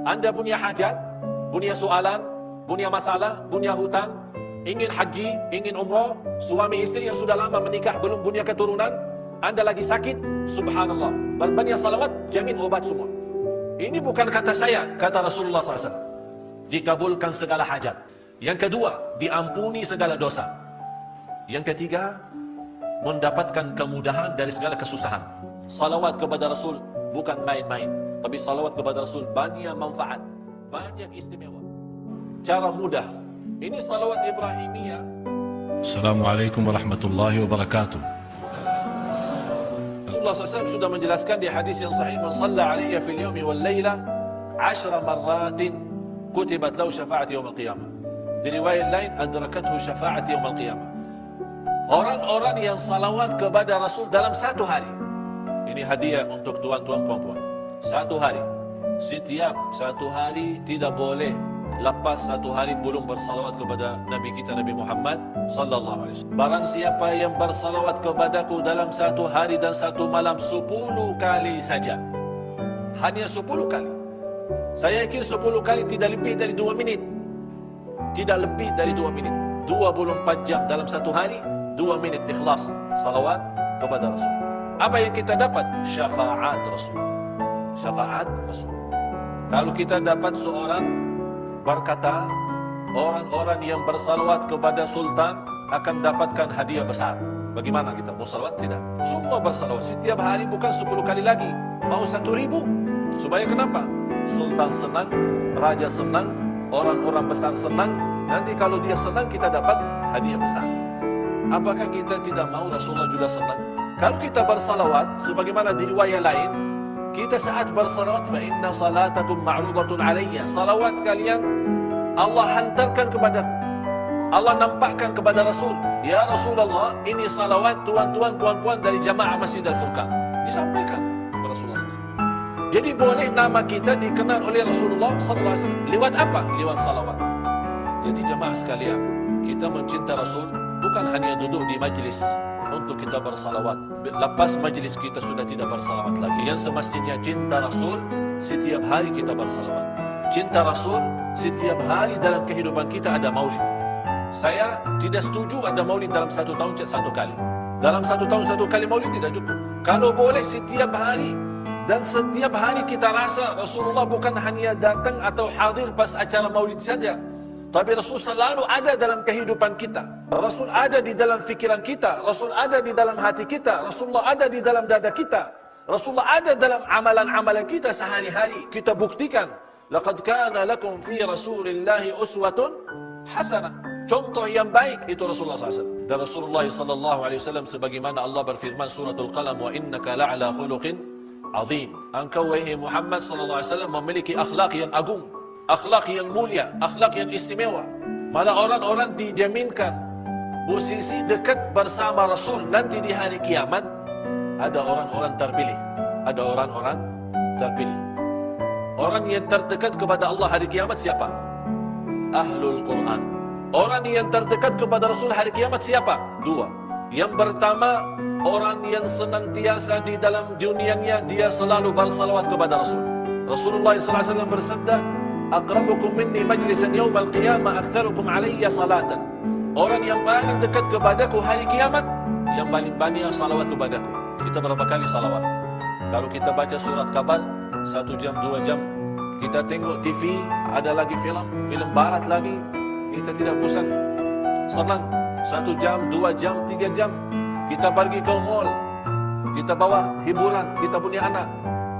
Anda punya hajat, punya soalan, punya masalah, punya hutang, ingin haji, ingin umrah, suami istri yang sudah lama menikah belum punya keturunan, Anda lagi sakit, subhanallah, berbanyak salawat, jamin obat semua. Ini bukan kata saya, kata Rasulullah SAW. Dikabulkan segala hajat. Yang kedua, diampuni segala dosa. Yang ketiga, mendapatkan kemudahan dari segala kesusahan. Salawat kepada Rasul bukan main-main, tapi salawat kepada Rasul banyak manfaat, banyak istimewa. Cara mudah. Ini salawat Ibrahimiyah. Assalamualaikum warahmatullahi wabarakatuh. Rasulullah SAW sudah menjelaskan di hadis yang sahih, man shalla alayya fil yawmi wal layla 10 marratin kutibat lahu syafa'at yaum al-qiyamah. Di riwayat lain, adrakathu syafa'at yaum al-qiyamah. Orang-orang yang salawat kepada Rasul dalam satu hari. Ini hadiah untuk tuan-tuan puan-puan. Satu hari. Setiap satu hari tidak boleh lepas satu hari belum bersalawat kepada Nabi kita Nabi Muhammad sallallahu alaihi wasallam. Barang siapa yang bersalawat kepadaku dalam satu hari dan satu malam 10 kali saja. Hanya 10 kali. Saya yakin 10 kali tidak lebih dari 2 menit. Tidak lebih dari 2 menit. 24 jam dalam satu hari, 2 menit ikhlas salawat kepada Rasul. Apa yang kita dapat? Syafaat Rasul. Syafaat Rasul. Kalau kita dapat seorang berkata, orang-orang yang bersalawat kepada Sultan akan dapatkan hadiah besar. Bagaimana kita bersalawat? Tidak. Semua bersalawat setiap hari, bukan 10 kali lagi. Mau 1.000. Supaya kenapa? Sultan senang, Raja senang, orang-orang besar senang. Nanti kalau dia senang, kita dapat hadiah besar. Apakah kita tidak mau Rasulullah juga senang? Kalau kita bersalawat, sebagaimana di riwayat lain, kita saat bersalawat, fa inna salatakum ma'rudatun alayya. Salawat kalian Allah hantarkan kepada Allah, nampakkan kepada Rasul. Ya Rasulullah, ini salawat tuan-tuan puan-puan dari jamaah Masjid Al-Furqan. Disampaikan kepada Rasulullah SAW. Jadi boleh nama kita dikenal oleh Rasulullah SAW. Lewat apa? Lewat salawat. Jadi jamaah sekalian, kita mencinta Rasul bukan hanya duduk di majlis untuk kita bersalawat. Lepas majlis kita sudah tidak bersalawat lagi. Yang semestinya cinta Rasul, setiap hari kita bersalawat. Cinta Rasul, setiap hari dalam kehidupan kita ada maulid. Saya tidak setuju ada maulid dalam satu tahun satu kali. Dalam satu tahun satu kali maulid tidak cukup. Kalau boleh setiap hari, dan setiap hari kita rasa Rasulullah bukan hanya datang atau hadir pas acara maulid saja, tapi Rasul selalu ada dalam kehidupan kita. Rasul ada di dalam fikiran kita. Rasul ada di dalam hati kita. Rasulullah ada di dalam dada kita. Rasulullah ada dalam amalan-amalan kita sehari-hari. Kita buktikan. Laqad kana lakum fi Rasulillahi uswatun hasanah. Contoh yang baik itu Rasulullah SAW. Dan Rasulullah SAW sebagaimana Allah berfirman suratul Qalam, wa innaka la'ala khuluqin azim. Engkau wahai Muhammad SAW memiliki akhlak yang agung, akhlak yang mulia, akhlak yang istimewa. Malah orang-orang dijaminkan posisi dekat bersama Rasul nanti di hari kiamat. Ada orang-orang terpilih. Ada orang-orang terpilih. Orang yang terdekat kepada Allah hari kiamat siapa? Ahlul Quran. Orang yang terdekat kepada Rasul hari kiamat siapa? Dua. Yang pertama, orang yang senantiasa di dalam dunianya dia selalu bersalawat kepada Rasul. Rasulullah SAW bersabda, aqrabukum minni majlisan yawmal qiyamah aktsarukum alayya salatan. Orang yang paling dekat kepadaku hari kiamat, yang paling banyak salawat kepadaku. Kita berapa kali salawat? Kalau kita baca surat Kabar 1 jam 2 jam, kita tengok TV, ada lagi film barat lagi, kita tidak bosan, senang. 1 jam, 2 jam, 3 jam, kita pergi ke mall, kita bawa hiburan, kita punya anak,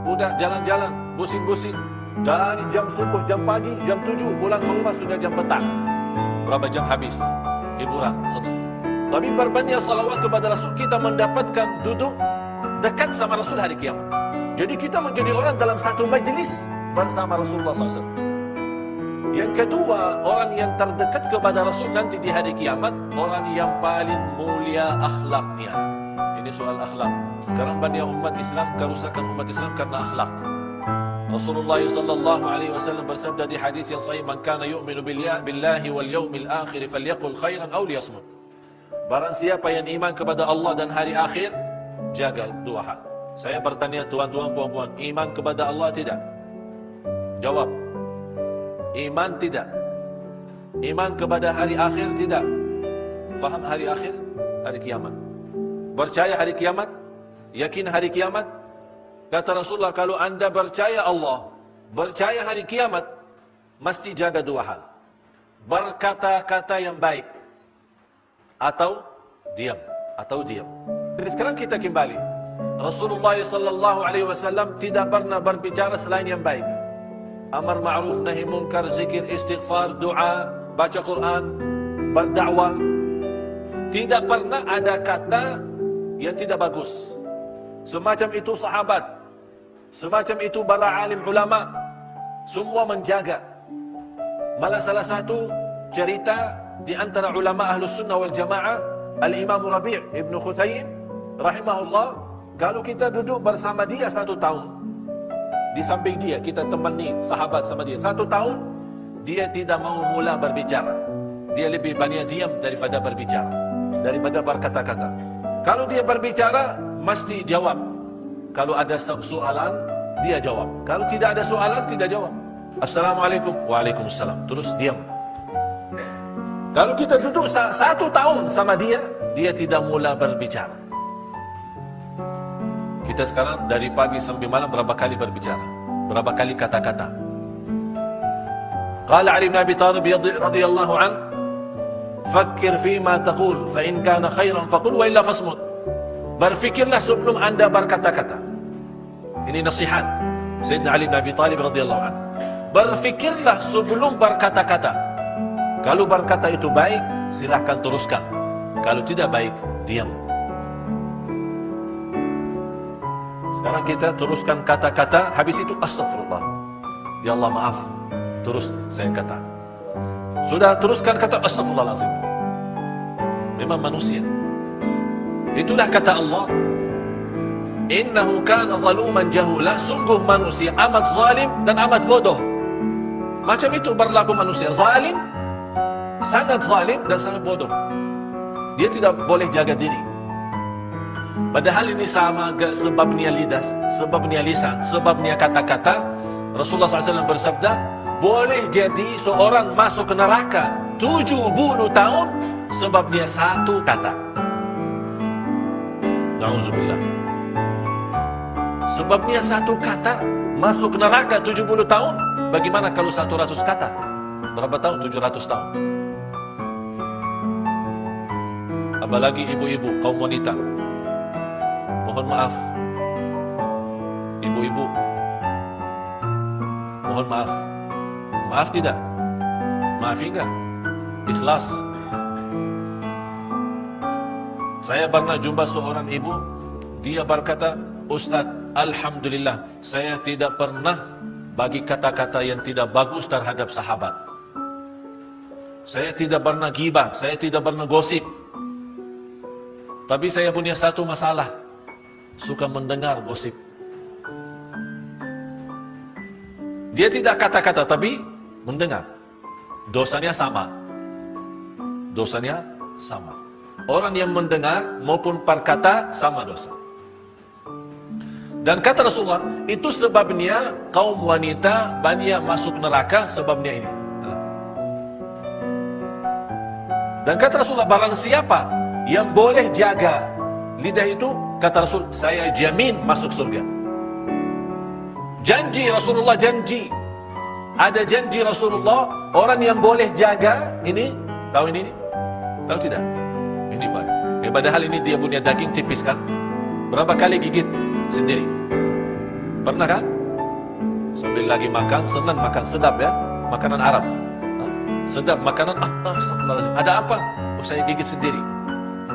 udah jalan-jalan, busing-busing. Dari jam subuh, jam pagi, jam 7 pulang ke rumah sudah jam petang. Berapa jam habis? Hiburan, senang. Tapi berbanyak salawat kepada Rasul, kita mendapatkan duduk dekat sama Rasul hari kiamat. Jadi kita menjadi orang dalam satu majlis bersama Rasulullah SAW. Yang kedua, orang yang terdekat kepada Rasul nanti di hari kiamat, orang yang paling mulia akhlaknya. Ini soal akhlak. Sekarang banyak umat Islam, kerusakan umat Islam karena akhlak. Rasulullah sallallahu alaihi wasallam bersabda di hadis yang sahih, "Man kana yu'minu billahi wal yawmil akhir falyaqul khairan aw liyasmut." Barang siapa yang iman kepada Allah dan hari akhir, jaga dua hal. Saya bertanya tuan-tuan puan-puan, iman kepada Allah tidak? Jawab, Iman tidak. Iman kepada hari akhir tidak. Faham hari akhir? Hari kiamat. Percaya hari kiamat? Yakin hari kiamat? Kata Rasulullah, kalau anda percaya Allah, percaya hari kiamat, mesti jaga dua hal. Berkata-kata yang baik atau diam. Jadi sekarang kita kembali. Rasulullah SAW tidak pernah berbicara selain yang baik. Amar ma'ruf nahi munkar, zikir, istighfar, doa, baca Quran, berdakwah. Tidak pernah ada kata yang tidak bagus. Semacam itu sahabat, semacam itu para alim ulama, semua menjaga. Malah salah satu cerita di antara ulama Ahlus Sunnah wal Jamaah, Al-Imam Rabi' Ibn Khuthayim rahimahullah, kalau kita duduk bersama dia 1 tahun, di samping dia, kita temani sahabat sama dia 1 tahun, dia tidak mau mula berbicara. Dia lebih banyak diam daripada berbicara, daripada berkata-kata. Kalau dia berbicara, mesti jawab. Kalau ada soalan, dia jawab. Kalau tidak ada soalan, tidak jawab. Assalamualaikum, waalaikumsalam, terus diam. Kalau kita duduk 1 tahun sama dia, dia tidak mula berbicara. Kita sekarang dari pagi sampai malam berapa kali berbicara? Berapa kali kata-kata? Qala Ali bin Abi Thalib radhiyallahu an, "Fakkir fima taqul, fa in kana khairan faqul wa illa fasmut." Berfikirlah sebelum anda berkata-kata. Ini nasihat Sayyidina Ali bin Abi Thalib radhiyallahu an. Berfikirlah sebelum berkata-kata. Kalau berkata itu baik, silahkan teruskan. Kalau tidak baik, diam. Sekarang kita teruskan kata-kata, habis itu astagfirullah. Ya Allah maaf. Terus saya kata. Sudah teruskan kata astagfirullahaladzim. Memang manusia. Itulah kata Allah. Innahu kana zaluman jahula. Sungguh manusia amat zalim dan amat bodoh. Macam itu berlaku manusia. Zalim, sangat zalim dan sangat bodoh. Dia tidak boleh jaga diri. Padahal ini sama sebabnya lidah, sebabnya lisan, sebabnya kata-kata. Rasulullah SAW bersabda, boleh jadi seorang masuk ke neraka 70 tahun sebabnya 1 kata. Na'udzubillah. Sebabnya 1 kata masuk ke neraka 70 tahun. Bagaimana kalau 100 kata? Berapa tahun? 700 tahun. Apalagi ibu-ibu, kaum wanita. Mohon maaf. Ibu-ibu, mohon maaf. Maaf tidak? Maafi enggak? Ikhlas. Saya pernah jumpa seorang ibu, dia berkata, Ustaz, alhamdulillah, saya tidak pernah bagi kata-kata yang tidak bagus terhadap sahabat. Saya tidak pernah ghibah, saya tidak pernah gosip. Tapi saya punya satu masalah, suka mendengar gosip. Dia tidak kata-kata tapi mendengar. Dosanya sama. Dosanya sama. Orang yang mendengar maupun perkata sama dosa. Dan kata Rasulullah, itu sebabnya kaum wanita banyak masuk neraka, sebabnya ini. Dan kata Rasulullah, barang siapa yang boleh jaga lidah itu, kata Rasul, saya jamin masuk surga. Janji Rasulullah, janji. Ada janji Rasulullah, orang yang boleh jaga ini, tahu ini? Tahu tidak? Ini banyak. Padahal ini dia punya daging tipis kan? Berapa kali gigit sendiri? Pernah kan? Sambil lagi makan, senang makan, sedap ya? Makanan Arab. Sedap makanan, astagfirullahaladzim. Ada apa? Oh, saya gigit sendiri.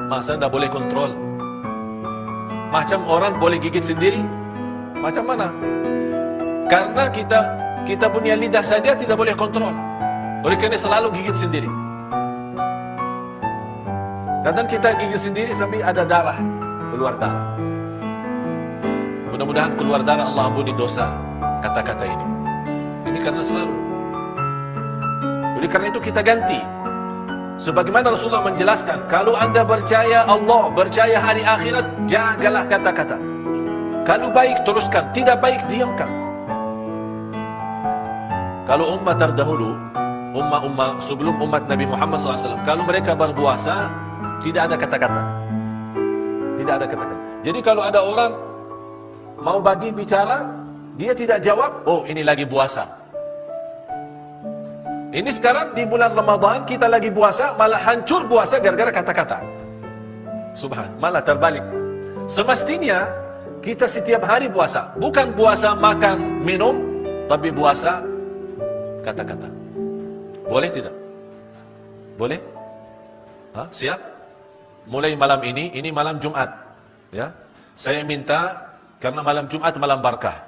Masa tidak boleh kontrol? Macam orang boleh gigit sendiri? Macam mana? Karena kita punya lidah saja tidak boleh kontrol. Oleh karena selalu gigit sendiri. Kadang kita gigit sendiri sampai ada darah, keluar darah. Mudah-mudahan keluar darah, Allah ampuni dosa kata-kata ini. Ini karena selalu. Oleh karena itu kita ganti. Sebagaimana Rasulullah menjelaskan, kalau anda percaya Allah, percaya hari akhirat, jagalah kata-kata. Kalau baik teruskan, tidak baik diamkan. Kalau umat terdahulu, umat sebelum umat Nabi Muhammad SAW, kalau mereka berpuasa, tidak ada kata-kata. Tidak ada kata-kata. Jadi kalau ada orang mau bagi bicara, dia tidak jawab, oh ini lagi puasa. Ini sekarang di bulan Ramadan kita lagi puasa, malah hancur puasa gara-gara kata-kata. Subhan, malah terbalik. Semestinya kita setiap hari puasa, bukan puasa makan minum, tapi puasa kata-kata. Boleh tidak? Boleh? Hah? Siap? Mulai malam ini malam Jumat, ya. Saya minta, karena malam Jumat malam barakah,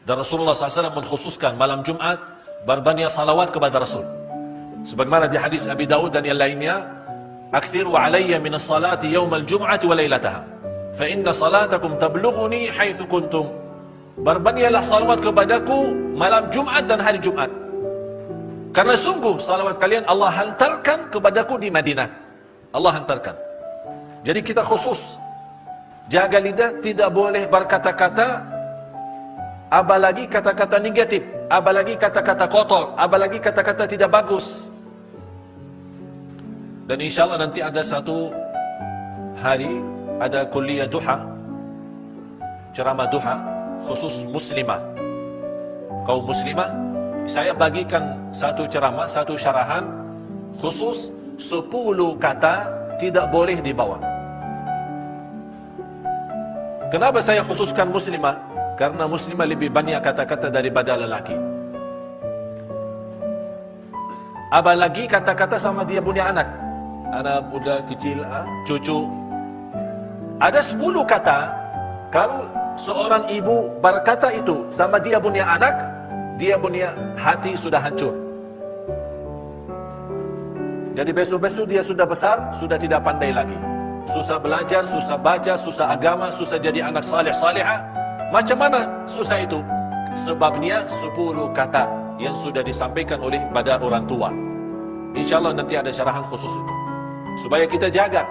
dan Rasulullah SAW mengkhususkan malam Jumat berbanyak salawat kepada Rasul. Sebagaimana di hadis Abi Daud dan yang lainnya, "Aktsiru alayya min as-salati yawmal jum'ati wa lailataha, fa inna salatakum tablughuni haitsu kuntum." Berbanyaklah salawat kepadaku malam Jumat dan hari Jumat, karena sungguh salawat kalian Allah hantarkan kepadaku di Madinah. Allah hantarkan. Jadi kita khusus jaga lidah, tidak boleh berkata-kata, apalagi kata-kata negatif, apalagi kata-kata kotor, apalagi kata-kata tidak bagus. Dan insya Allah nanti ada satu hari, ada kuliah duha, ceramah duha, khusus muslimah, kaum muslimah. Saya bagikan satu ceramah, satu syarahan, khusus 10 kata tidak boleh dibawa. Kenapa saya khususkan muslimah? Karena muslimah lebih banyak kata-kata daripada lelaki. Apalagi kata-kata sama dia punya anak muda kecil, cucu. Ada 10 kata, kalau seorang ibu berkata itu sama dia punya anak, dia punya hati sudah hancur. Jadi besok-besok dia sudah besar, sudah tidak pandai lagi. Susah belajar, susah baca, susah agama, susah jadi anak saleh-salehah. Macam mana susah itu? Sebabnya 10 kata yang sudah disampaikan oleh pada orang tua. InsyaAllah nanti ada syarahan khusus itu, supaya kita jaga.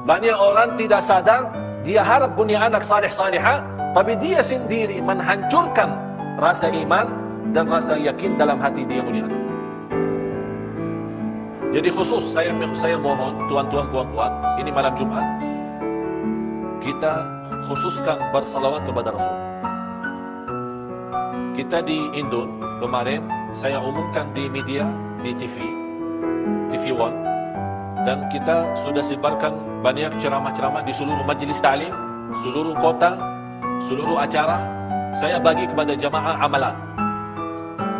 Banyak orang tidak sadar, dia harap punya anak saleh-salehah, tapi dia sendiri menghancurkan rasa iman dan rasa yakin dalam hati dia punya anak. Jadi khusus saya mohon tuan-tuan puan-puan, ini malam Jumat kita khususkan bersalawat kepada Rasul. Kita di Indo kemarin saya umumkan di media, di TV One, dan kita sudah sebarkan banyak ceramah-ceramah di seluruh majlis ta'lim, seluruh kota, seluruh acara. Saya bagi kepada jamaah amalan.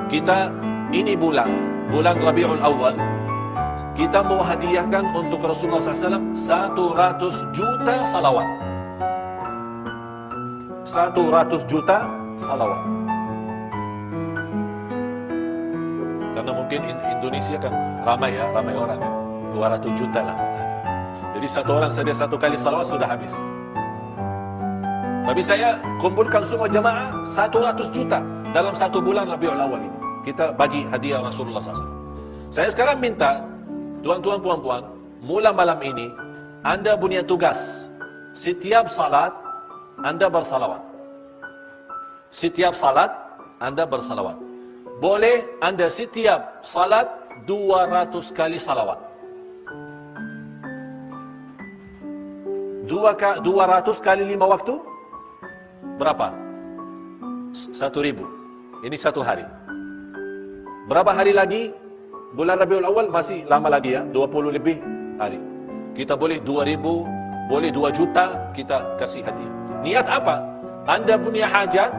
Kita ini bulan Rabiul Awal, kita mau hadiahkan untuk Rasulullah SAW 100 juta salawat. 100 juta salawat. Karena mungkin Indonesia kan ramai orang ya. 200 juta lah. Jadi satu orang saja satu kali salawat sudah habis. Tapi saya kumpulkan semua jamaah 100 juta dalam satu bulan Rabiul Awal ini. Kita bagi hadiah Rasulullah SAW. Saya sekarang minta tuan-tuan puan-puan, mula malam ini Anda punya tugas, setiap salat Anda bersalawat. Setiap salat Anda bersalawat. Boleh Anda setiap salat 200 kali salawat. 200 kali 5 waktu berapa? 1.000. Ini satu hari. Berapa hari lagi? Bulan Rabiul Awal masih lama lagi ya, 20 lebih hari. Kita boleh 2.000, boleh 2 juta kita kasih hadiah. Niat apa? Anda punya hajat,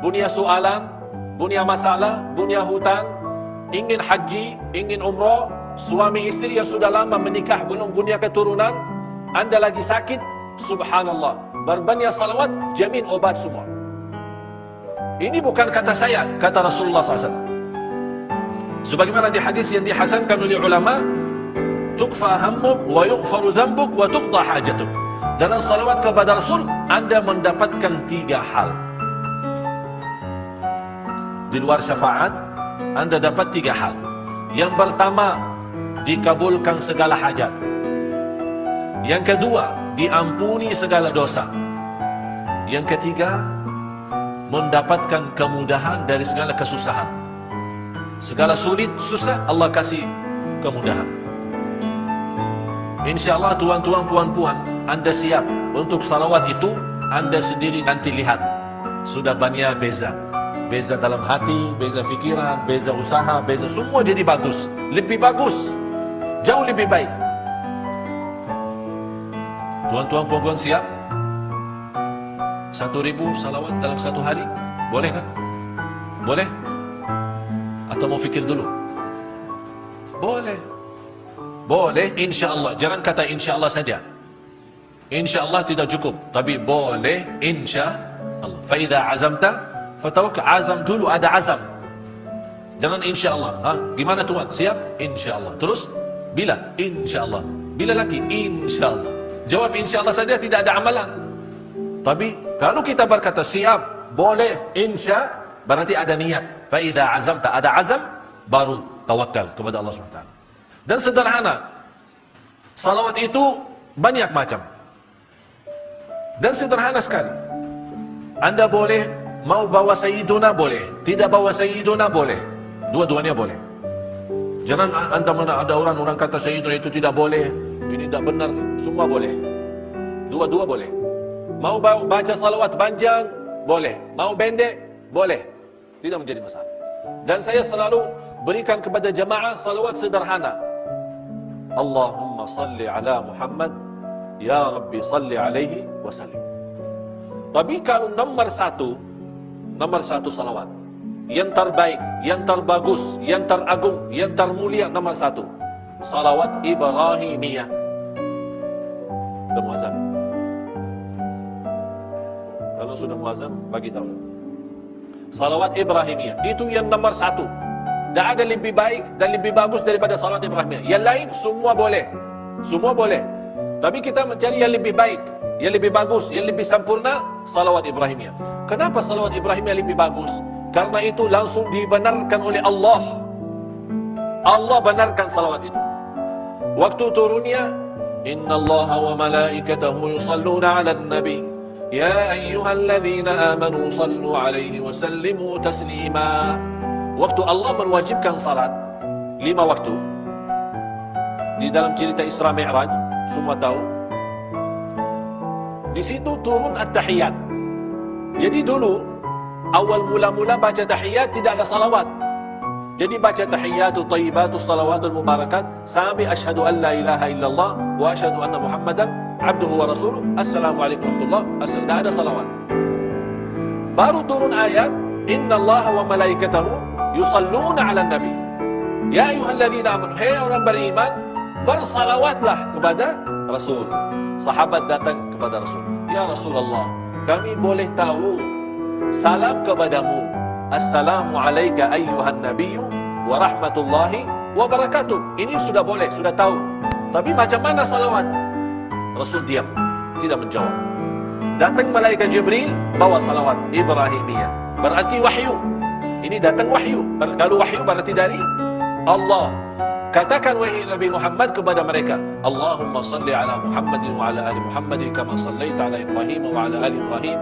punya soalan, punya masalah, punya hutang, ingin haji, ingin umrah, suami istri yang sudah lama menikah belum punya keturunan, Anda lagi sakit, subhanallah, berbanyak salawat, jamin obat semua. Ini bukan kata saya, kata Rasulullah SAW. Sebagaimana di hadis yang dihasankan oleh ulama, tukfa hammuk wa yughfaru dhanbuk wa tuqda hajatuk. Dalam salawat kepada Rasul Anda mendapatkan 3 hal. Di luar syafaat Anda dapat 3 hal. Yang pertama, dikabulkan segala hajat. Yang kedua, diampuni segala dosa. Yang ketiga, mendapatkan kemudahan dari segala kesusahan. Segala sulit, susah, Allah kasih kemudahan. InsyaAllah tuan-tuan, puan-puan, Anda siap untuk salawat itu, Anda sendiri nanti lihat. Sudah banyak beza. Beza dalam hati, beza fikiran, beza usaha, beza semua jadi bagus. Lebih bagus, jauh lebih baik. Tuan-tuan, puan-puan siap? 1.000 salawat dalam satu hari? Boleh kan? Boleh? Atau mau fikir dulu? Boleh. Boleh, insyaAllah. Jangan kata insyaAllah saja. InsyaAllah tidak cukup. Tapi boleh, insyaAllah. Fa'idha azamta, fatawakal. Azam dulu, ada azam. Jangan insyaAllah. Gimana tuan? Siap? InsyaAllah. Terus? Bila? InsyaAllah. Bila lagi? InsyaAllah. Jawab insyaAllah saja, tidak ada amalan. Tapi kalau kita berkata siap, boleh, insya, berarti ada niat. Fa'idha azamta, ada azam, baru tawakal kepada Allah SWT. Dan sederhana. Salawat itu banyak macam. Dan sederhana sekali. Anda boleh mau bawa Sayyiduna, boleh. Tidak bawa Sayyiduna, boleh. Dua-duanya boleh. Jangan anda mana ada orang kata Sayyiduna itu tidak boleh, ini tidak benar. Semua boleh. Dua-dua boleh. Mau baca salawat panjang, boleh. Mau pendek, boleh. Tidak menjadi masalah. Dan saya selalu berikan kepada jamaah salawat sederhana. Allahumma salli ala Muhammad, ya Rabbi salli alaihi wasallim. Tapi kalau nomor satu salawat, yang terbaik, yang terbagus, yang teragung, yang termulia, nomor satu, salawat Ibrahimiyah. Sudah muazzam? Kalau sudah muazzam, bagi tahu. Salawat Ibrahimiyah, itu yang nomor satu. Tak ada lebih baik dan lebih bagus daripada salawat Ibrahimiyah. Yang lain semua boleh. Semua boleh. Tapi kita mencari yang lebih baik, yang lebih bagus, yang lebih sempurna, salawat Ibrahimiyah. Kenapa salawat Ibrahimiyah lebih bagus? Karena itu langsung dibenarkan oleh Allah. Allah benarkan salawat itu. Waktu turunnya, Innallaha wa malaikatahu yusalluna 'alan nabi. Ya ayyuhalladzina amanu sallu 'alaihi wa sallimu taslima. Waktu Allah mewajibkan salat 5 waktu. Di dalam cerita Isra Mi'raj, semua tahu. Di situ turun at-tahiyat. Jadi dulu awal mula-mula baca tahiyat tidak ada salawat. Jadi baca tahiyatu thayyibatu salawatul mubarakat sampai asyhadu an la ilaha illallah wa asyhadu anna Muhammadan abduhu wa rasuluh. Assalamualaikum warahmatullahi wabarakatuh. Tidak ada salawat. Baru turun ayat Innallaha wa malaikatahu yusalluna 'alan nabi. Ya ayyuhalladzina amanu, hai orang beriman, bersalawatlah kepada Rasul. Sahabat datang kepada Rasul. Ya Rasulullah, kami boleh tahu salam kepadamu. Assalamu alayka ayyuhan nabiyyu wa rahmatullahi wa barakatuh. Ini sudah boleh, sudah tahu. Tapi macam mana salawat? Rasul diam, tidak menjawab. Datang malaikat Jibril bawa salawat Ibrahimiyah. Berarti wahyu. Ini datang wahyu. Kalau wahyu berarti dari Allah. Katakan wahai Nabi Muhammad kepada mereka, Allahumma salli ala Muhammadin wa ala ali Muhammadin kama sallaita ala Ibrahim wa ala ali Ibrahim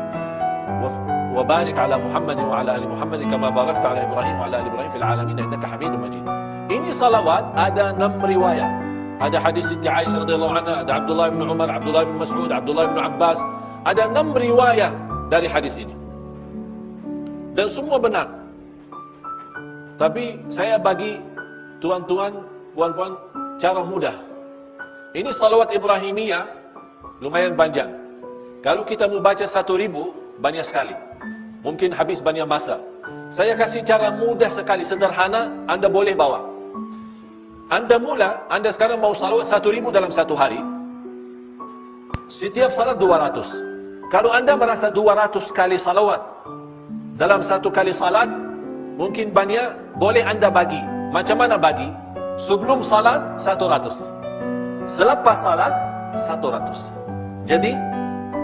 wa barik ala Muhammadin wa ala ali Muhammadin kama barakta ala Ibrahim wa ala ali Ibrahim fil alamin innaka Hamidum Majid. Ini salawat ada 6 riwayat. Ada hadis Siti Aisyah radhiyallahu anha, ada Abdullah bin Umar, Abdullah bin Mas'ud, Abdullah bin Abbas. Ada 6 riwayat dari hadis ini. Dan semua benar. Tapi saya bagi tuan-tuan, puan-puan, cara mudah. Ini salawat Ibrahimiyah lumayan panjang. Kalau kita mau baca 1.000, banyak sekali. Mungkin habis banyak masa. Saya kasih cara mudah sekali, sederhana, Anda boleh bawa. Anda sekarang mau salawat 1.000 dalam satu hari. Setiap salat 200. Kalau Anda merasa 200 kali salawat dalam satu kali salat, mungkin banyak, boleh Anda bagi. Macam mana bagi? Sebelum salat 100, selepas salat 100. Jadi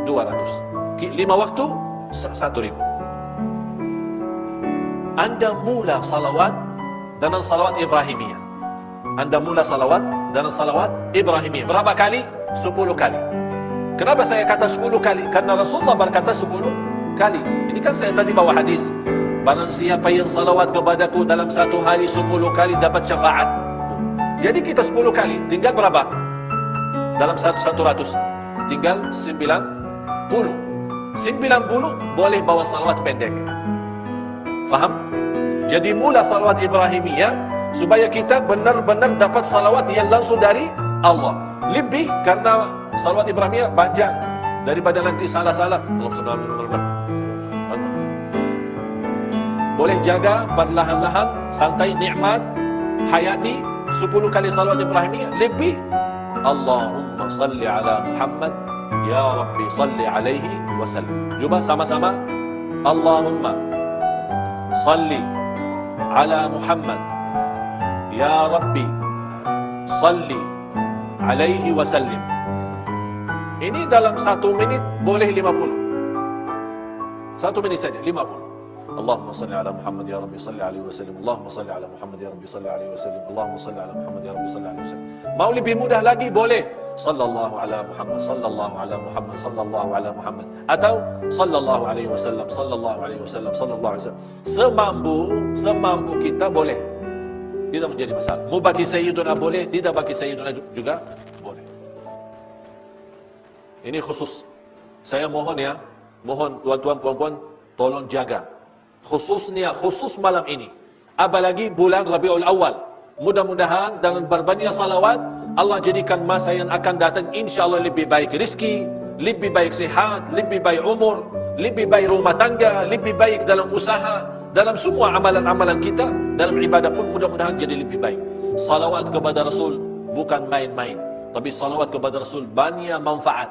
200. 5 waktu 1.000. Anda mula salawat dengan salawat Ibrahimiyah. Anda mula salawat dengan salawat Ibrahimiyah. Berapa kali? 10 kali. Kenapa saya kata 10 kali? Karena Rasulullah berkata 10 kali. Ini kan saya tadi bawa hadis. Barang siapa yang salawat kepadaku dalam satu hari 10 kali dapat syafaat. Jadi kita 10 kali, tinggal berapa? Dalam 100, tinggal 90. 90 boleh bawa salawat pendek. Faham? Jadi mula salawat Ibrahimiyah supaya kita benar-benar dapat salawat yang langsung dari Allah. Lebih karena salawat Ibrahimiyah panjang daripada nanti salah-salah. Boleh jaga perlahan-lahan, santai, nikmat, hayati 10 kali salawat Ibrahimiyah. Lebih Allahumma salli ala Muhammad ya Rabbi salli alaihi wasallam. Cuba sama-sama. Allahumma salli ala Muhammad ya Rabbi salli alaihi wasallim. Ini dalam 1 minit boleh 50. 1 minit saja 50. Allahumma salli ala Muhammad ya Rabbi salli alaihi wasallam. Allahumma salli ala Muhammad ya Rabbi salli alaihi wasallam. Allahumma salli ala Muhammad ya Rabbi salli alaihi wasallam. Mau lebih mudah lagi boleh sallallahu ala Muhammad sallallahu ala Muhammad sallallahu ala Muhammad atau sallallahu alaihi wasallam sallallahu alaihi wasallam sallallahu alaihi wasallam. Semampu kita boleh. Tidak menjadi masalah. Mau bagi Sayyiduna boleh, tidak bagi Sayyiduna juga boleh. Ini khusus. Saya mohon ya, mohon tuan-tuan puan-puan tolong jaga. Khusus malam ini. Apalagi bulan Rabiul Awal. Mudah-mudahan dengan berbanyak salawat Allah jadikan masa yang akan datang insya-Allah lebih baik rezeki, lebih baik sehat, lebih baik umur, lebih baik rumah tangga, lebih baik dalam usaha, dalam semua amalan-amalan kita, dalam ibadah pun mudah-mudahan jadi lebih baik. Salawat kepada Rasul bukan main-main, tapi salawat kepada Rasul banyak manfaat,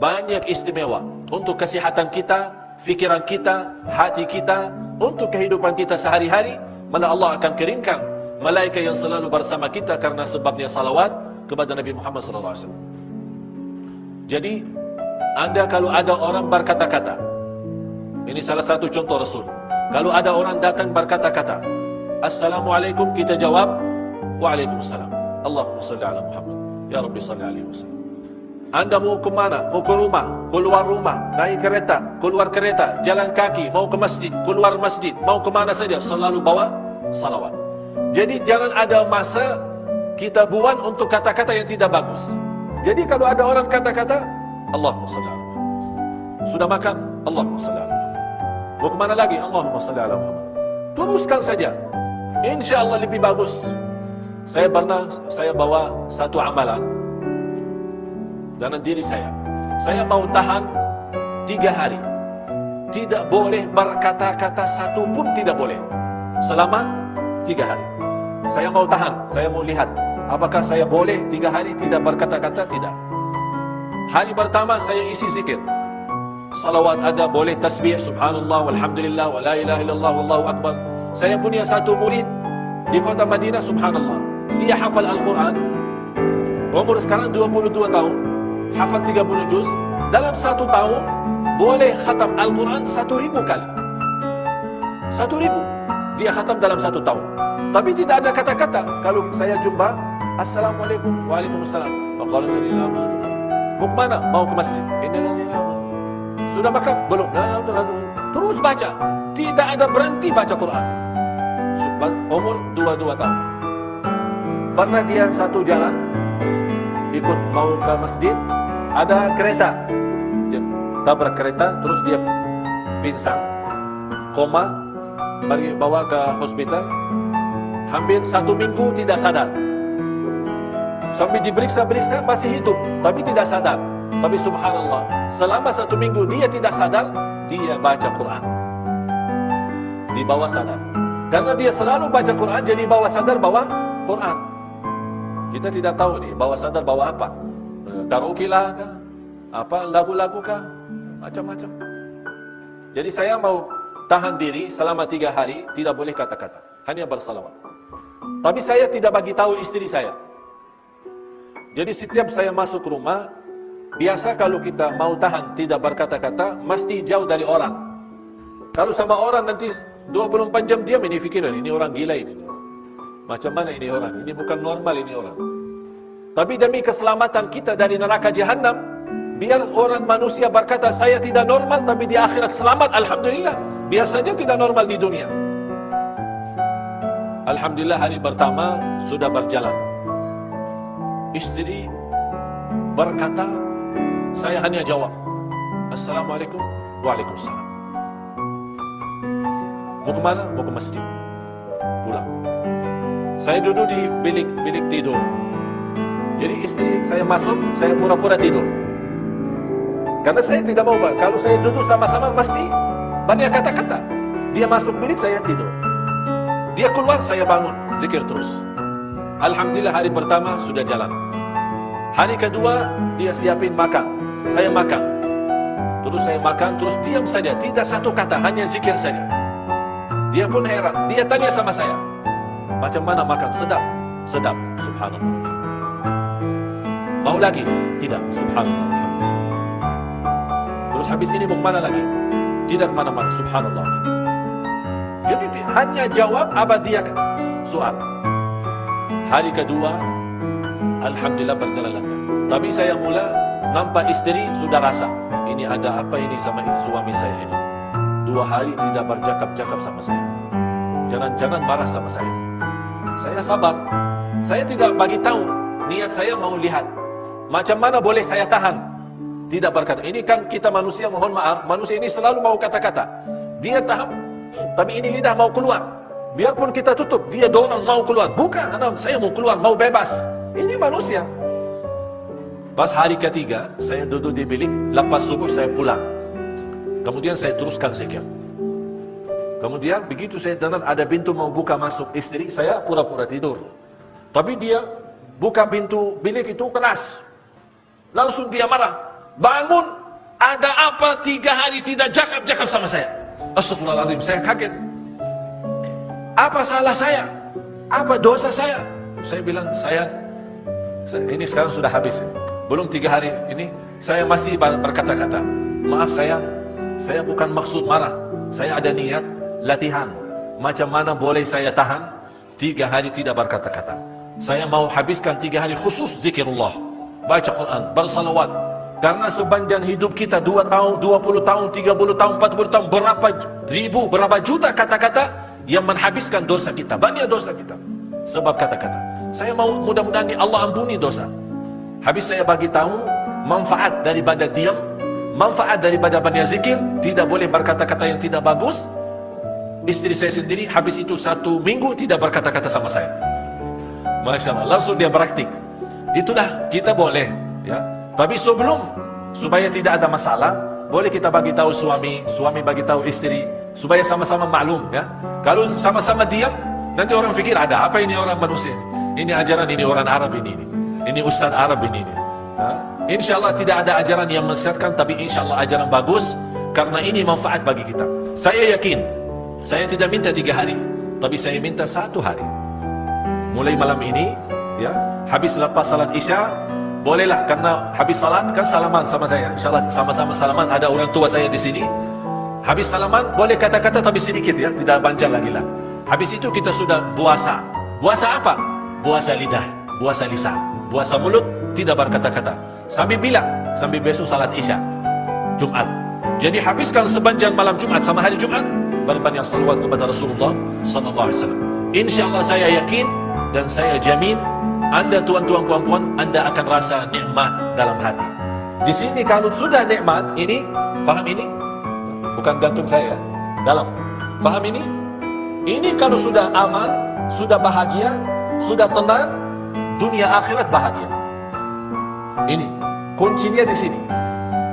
banyak istimewa untuk kesihatan kita, fikiran kita, hati kita, untuk kehidupan kita sehari-hari. Mana Allah akan keringkan malaikat yang selalu bersama kita karena sebabnya salawat kepada Nabi Muhammad SAW. Jadi, anda kalau ada orang berkata-kata, ini salah satu contoh Rasul. Kalau ada orang datang berkata-kata, Assalamualaikum, kita jawab, Waalaikumsalam. Allahumma salli ala Muhammad, ya Rabbi salli alaihi wasallam. Anda mau ke mana? Mau ke rumah, keluar rumah, naik kereta, keluar kereta, jalan kaki, mau ke masjid, keluar masjid, mau ke mana saja, selalu bawa salawat. Jadi jangan ada masa kita buang untuk kata-kata yang tidak bagus. Jadi kalau ada orang kata-kata Allahumma salli ala Muhammad. Sudah makan? Allahumma salli ala Muhammad. Mau kemana lagi? Allahumma salli ala Muhammad. Teruskan saja. InsyaAllah lebih bagus. Saya bawa satu amalan dalam diri saya. Saya mau tahan 3 hari. Tidak boleh berkata-kata satu pun tidak boleh. Selama 3 hari. Saya mau tahan, saya mau lihat apakah saya boleh 3 hari tidak berkata-kata, tidak. Hari pertama saya isi zikir. Salawat ada, boleh tasbih, subhanallah, walhamdulillah, wa la ilaha illallah, wallahu akbar. Saya punya satu murid di kota Madinah, subhanallah. Dia hafal Al-Quran. Umur sekarang 22 tahun. Hafal 30 juz. Dalam 1 tahun, boleh khatam Al-Quran 1000 kali. 1000. Dia khatam dalam 1 tahun. Tapi tidak ada kata-kata. Kalau saya jumpa, Assalamualaikum, Waalaikumsalam. Mau kemana? Mau ke masjid. Sudah makan? Belum. Terus baca. Tidak ada berhenti baca Quran. Umur 22 tahun. Pernah dia satu jalan, ikut mau ke masjid, ada kereta. Dia tabrak kereta, terus dia pingsan. Koma, bawa ke hospital. Hampir 1 minggu tidak sadar. Sampai diperiksa-periksa masih hidup, tapi tidak sadar. Tapi subhanallah, selama 1 minggu dia tidak sadar, dia baca Quran. Di bawah sadar. Karena dia selalu baca Quran, jadi bawah sadar bawa Quran. Kita tidak tahu nih, bawah sadar bawa apa. Karaoke lah kah? Apa, lagu-lagu kah? Macam-macam. Jadi saya mau tahan diri selama 3 hari, tidak boleh kata-kata. Hanya bersalawat. Tapi saya tidak bagi tahu istri saya. Jadi setiap saya masuk rumah, biasa kalau kita mau tahan tidak berkata-kata, mesti jauh dari orang. Kalau sama orang nanti 24 jam diam, ini fikiran, ini orang gila ini. Macam mana ini orang? Ini bukan normal ini orang. Tapi demi keselamatan kita dari neraka Jahannam, Biar orang manusia berkata saya tidak normal, tapi di akhirat selamat, alhamdulillah. Biar saja tidak normal di dunia. Alhamdulillah, hari pertama sudah berjalan. Istri berkata, saya hanya jawab, Assalamualaikum, Waalaikumsalam. Mau kemana? Mau ke masjid. Pulang. Saya duduk di bilik tidur. Jadi istri saya masuk, saya pura-pura tidur. Karena saya tidak mau, kalau saya duduk sama-sama pasti banyak kata-kata. Dia masuk bilik, saya tidur. Dia keluar, saya bangun, zikir terus. Alhamdulillah, hari pertama sudah jalan. Hari kedua, dia siapin makan. Saya makan. Terus saya makan, terus diam saja. Tidak satu kata, hanya zikir saja. Dia pun heran. Dia tanya sama saya, macam mana makan? Sedap? Sedap, subhanallah. Mau lagi? Tidak, subhanallah. Terus habis ini mau kemana lagi? Tidak kemana-mana, subhanallah. Jadi hanya jawab apa dia soal. Hari kedua, alhamdulillah berjalan lancar. Tapi saya mula nampak istri sudah rasa, ini ada apa ini sama suami saya ini. 2 hari tidak bercakap-cakap sama saya. Jangan-jangan marah sama saya. Saya sabar. Saya tidak bagi tahu. Niat saya mau lihat. Macam mana boleh saya tahan? Tidak berkata. Ini kan kita manusia, mohon maaf. Manusia ini selalu mau kata-kata. Dia tahan. Tapi ini lidah mau keluar. Biarpun kita tutup, dia dorong mau keluar. Bukan, saya mau keluar, mau bebas. Ini manusia. Pas hari ketiga, saya duduk di bilik. Lepas subuh saya pulang. Kemudian saya teruskan zikir. Kemudian begitu saya dengar ada pintu mau buka masuk istri, saya pura-pura tidur. Tapi dia buka pintu bilik itu keras. Langsung dia marah. Bangun, ada apa 3 hari tidak cakap-cakap sama saya? Astagfirullahaladzim, saya kaget. Apa salah saya? Apa dosa saya? Saya bilang, saya ini sekarang sudah habis. Belum 3 hari ini, saya masih berkata-kata. Maaf saya bukan maksud marah. Saya ada niat latihan. Macam mana boleh saya tahan 3 hari tidak berkata-kata. Saya mau habiskan 3 hari khusus zikirullah. Baca Quran, bersalawat. Karena sepanjang hidup kita 2 tahun, 20 tahun, 30 tahun, 40 tahun, berapa ribu, berapa juta kata-kata yang menghabiskan dosa kita. Banyak dosa kita. Sebab kata-kata. Saya mau mudah-mudahan Allah ampuni dosa. Habis saya bagi tahu manfaat daripada diam, manfaat daripada banyak zikir. Tidak boleh berkata-kata yang tidak bagus. Istri saya sendiri habis itu 1 minggu tidak berkata-kata sama saya. Masya Allah, langsung dia praktik. Itulah kita boleh, ya. Tapi sebelum, supaya tidak ada masalah, boleh kita bagi tahu suami bagi tahu istri, supaya sama-sama maklum, ya. Kalau sama-sama diam, nanti orang fikir ada apa ini orang manusia ini. Ini ajaran ini orang Arab ini Ustaz Arab ini. Insya Allah tidak ada ajaran yang menyesatkan, tapi insya Allah ajaran bagus, karena ini manfaat bagi kita. Saya yakin, saya tidak minta 3 hari, tapi saya minta 1 hari. Mulai malam ini, ya, habis lepas salat Isya, bolehlah, karena habis salat kan salaman sama saya. InsyaAllah sama-sama salaman. Ada orang tua saya di sini. Habis salaman boleh kata-kata tapi sedikit, ya, tidak panjang lagi lah. Habis itu kita sudah puasa. Puasa apa? Puasa lidah, puasa lisan, puasa mulut, tidak berkata-kata. Sambil bilang, sambil besok salat Isya Jumat. Jadi habiskan sepanjang malam Jumat sama hari Jumat berbanyak salawat kepada Rasulullah sallallahu alaihi wasallam. Insyaallah saya yakin dan saya jamin Anda tuan-tuan puan-puan, Anda akan rasa nikmat dalam hati. Di sini kalau sudah nikmat ini, faham ini? Bukan gantung saya, dalam. Faham ini? Ini kalau sudah aman, sudah bahagia, sudah tenang, dunia akhirat bahagia. Ini kuncinya di sini.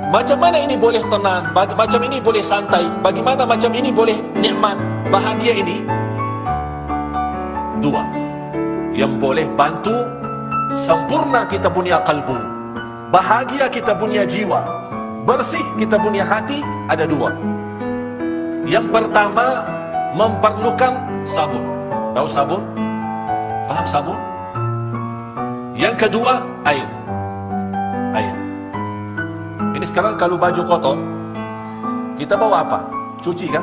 Macam mana ini boleh tenang, macam ini boleh santai, bagaimana macam ini boleh nikmat, bahagia ini? 2 yang boleh bantu sempurna kita punya kalbu, bahagia kita punya jiwa, bersih kita punya hati, ada 2. Yang pertama, memerlukan sabun. Tahu sabun? Faham sabun? Yang kedua, air. Ini sekarang kalau baju kotor, kita bawa apa? Cuci kan?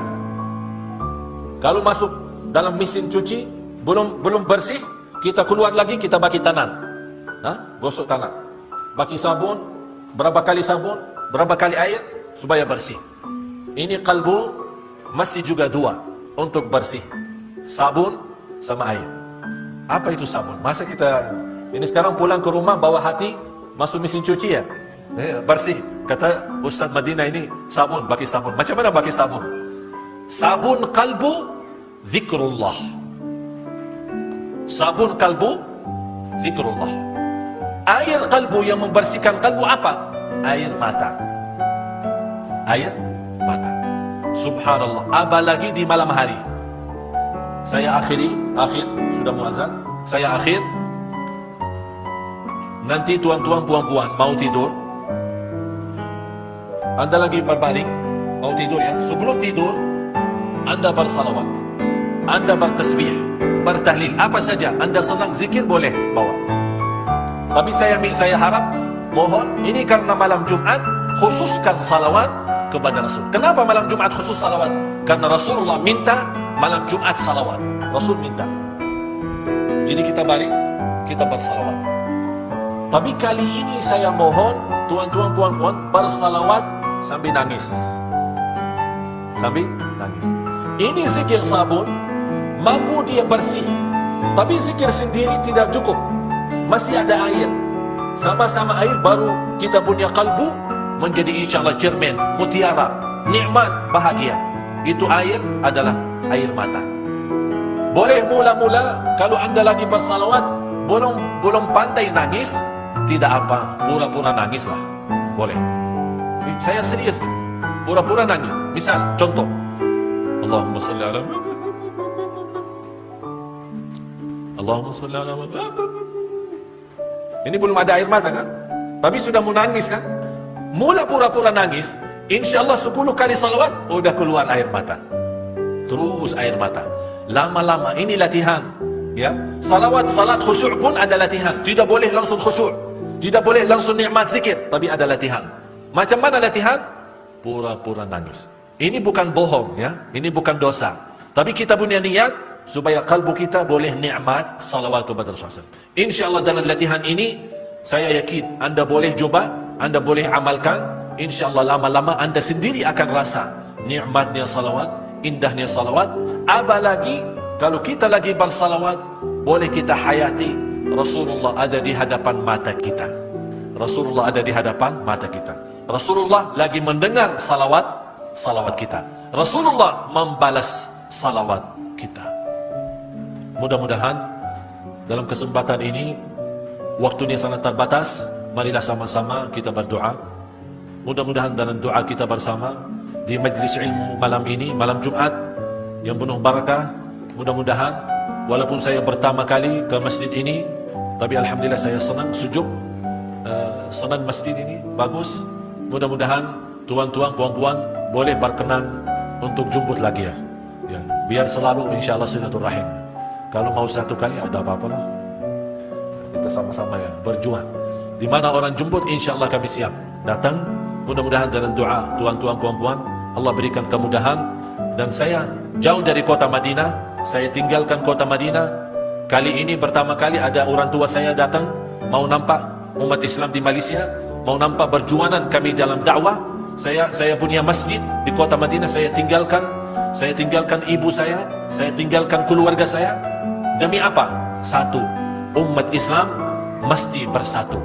Kalau masuk dalam mesin cuci, belum bersih, kita keluar lagi, kita bagi tangan. Gosok tangan. Bagi sabun, berapa kali sabun, berapa kali air supaya bersih. Ini kalbu mesti juga dua untuk bersih, sabun sama air. Apa itu sabun? Masa kita ini sekarang pulang ke rumah bawa hati masuk mesin cuci ya? Bersih. Kata Ustaz Madinah ini sabun, pakai sabun. Macam mana pakai sabun? Sabun kalbu zikrullah. Sabun kalbu zikrullah. Air kalbu yang membersihkan kalbu apa? Air mata. Air mata. Subhanallah. Apalagi di malam hari. Saya akhir sudah muazzan. Saya akhir. Nanti tuan-tuan puan-puan mau tidur, Anda lagi berbalik mau tidur ya. Sebelum tidur Anda bersalawat, Anda bertasbih, bertahlil, apa saja Anda senang zikir boleh bawa. Tapi saya harap, mohon, ini karena malam Jumat khususkan salawat kepada Rasul. Kenapa malam Jumat khusus salawat? Karena Rasulullah minta malam Jumat salawat. Rasul minta. Jadi kita balik, kita bersalawat. Tapi kali ini saya mohon tuan-tuan puan-puan bersalawat sambil nangis. Sambil nangis. Ini zikir sabun mampu dia bersih. Tapi zikir sendiri tidak cukup. Mesti ada air. Sama-sama air baru kita punya kalbu menjadi insyaAllah cermin, mutiara, nikmat, bahagia. Itu air adalah air mata. Boleh mula-mula kalau Anda lagi bersalawat belum pandai nangis, tidak apa, pura-pura nangis lah. Boleh. Saya serius. Pura-pura nangis. Misal, contoh. Allahumma salli ala Allahumma salli ala Ini belum ada air mata kan? Tapi sudah mau nangis kan? Mula pura-pura nangis, insyaAllah 10 kali salawat, udah keluar air mata. Terus air mata. Lama-lama, ini latihan. Ya, salat khusyuk pun ada latihan. Tidak boleh langsung khusyuk, tidak boleh langsung nikmat zikir, tapi ada latihan. Macam mana latihan? Pura-pura nangis. Ini bukan bohong ya, ini bukan dosa. Tapi kita punya niat supaya kalbu kita boleh nikmat salawat kepada Rasulullah. InsyaAllah dalam latihan ini, saya yakin Anda boleh coba, Anda boleh amalkan. InsyaAllah lama-lama Anda sendiri akan rasa nikmatnya salawat, indahnya salawat. Apalagi kalau kita lagi bersalawat, boleh kita hayati Rasulullah ada di hadapan mata kita. Rasulullah ada di hadapan mata kita. Rasulullah lagi mendengar salawat kita. Rasulullah membalas salawat kita. Mudah-mudahan dalam kesempatan ini, waktunya sangat terbatas, marilah sama-sama kita berdoa. Mudah-mudahan dalam doa kita bersama di majlis ilmu malam ini, malam Jumat yang penuh barakah, mudah-mudahan walaupun saya pertama kali ke masjid ini, tapi alhamdulillah saya senang, sejuk, senang masjid ini, bagus. Mudah-mudahan tuan-tuan, puan-puan boleh berkenan untuk jemput lagi ya. Biar selalu insyaAllah silaturahim. Kalau mau satu kali ada apa-apa lah, kita sama-sama ya berjuang. Di mana orang jemput, insyaAllah kami siap datang. Mudah-mudahan dalam doa tuan-tuan, puan-puan, Allah berikan kemudahan. Dan saya jauh dari kota Madinah, saya tinggalkan kota Madinah. Kali ini pertama kali ada orang tua saya datang, mau nampak umat Islam di Malaysia, mau nampak perjuangan kami dalam dakwah. Saya punya masjid di kota Madinah, saya tinggalkan ibu saya tinggalkan keluarga saya. Demi apa? Satu, umat Islam mesti bersatu.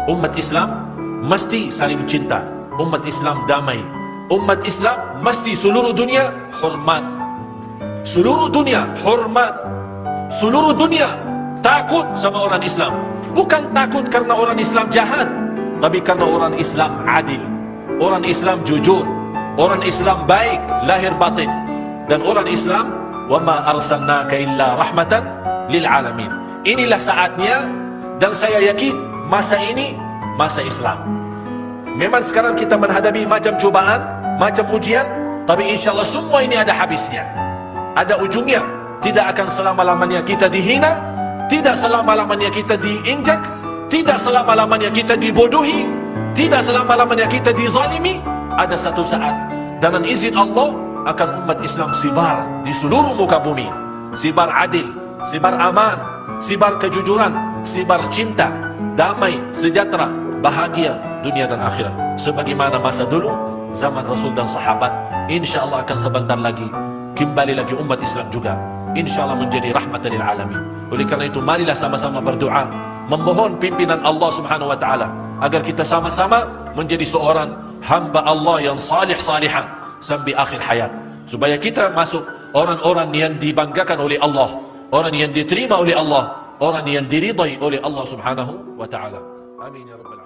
Umat Islam mesti saling cinta. Umat Islam damai. Umat Islam mesti seluruh dunia hormat. Seluruh dunia hormat. Seluruh dunia takut sama orang Islam. Bukan takut karena orang Islam jahat, tapi karena orang Islam adil, orang Islam jujur, orang Islam baik lahir batin. Dan orang Islam, wa ma arsalnaka illa rahmatan lil alamin. Inilah saatnya, dan saya yakin masa ini masa Islam. Memang sekarang kita menghadapi macam cobaan, macam ujian, tapi insyaAllah semua ini ada habisnya, ada ujungnya. Tidak akan selama-lamanya kita dihina, tidak selama-lamanya kita diinjak, tidak selama-lamanya kita dibodohi, tidak selama-lamanya kita dizalimi. Ada satu saat dengan izin Allah akan umat Islam sibar di seluruh muka bumi. Sibar adil, sibar aman, sibar kejujuran, sibar cinta, damai, sejahtera. bahagia dunia dan akhirat. Sebagaimana masa dulu, zaman Rasul dan sahabat, insya Allah akan sebentar lagi kembali lagi umat Islam juga, insya Allah menjadi rahmatan lil alamin. Oleh karena itu, marilah sama-sama berdoa, memohon pimpinan Allah Subhanahu wa taala agar kita sama-sama menjadi seorang hamba Allah yang salih-salihah sampai akhir hayat, supaya kita masuk orang-orang yang dibanggakan oleh Allah, orang yang diterima oleh Allah, orang yang diridai oleh Allah Subhanahu wa taala. Amin ya rabbal alamin.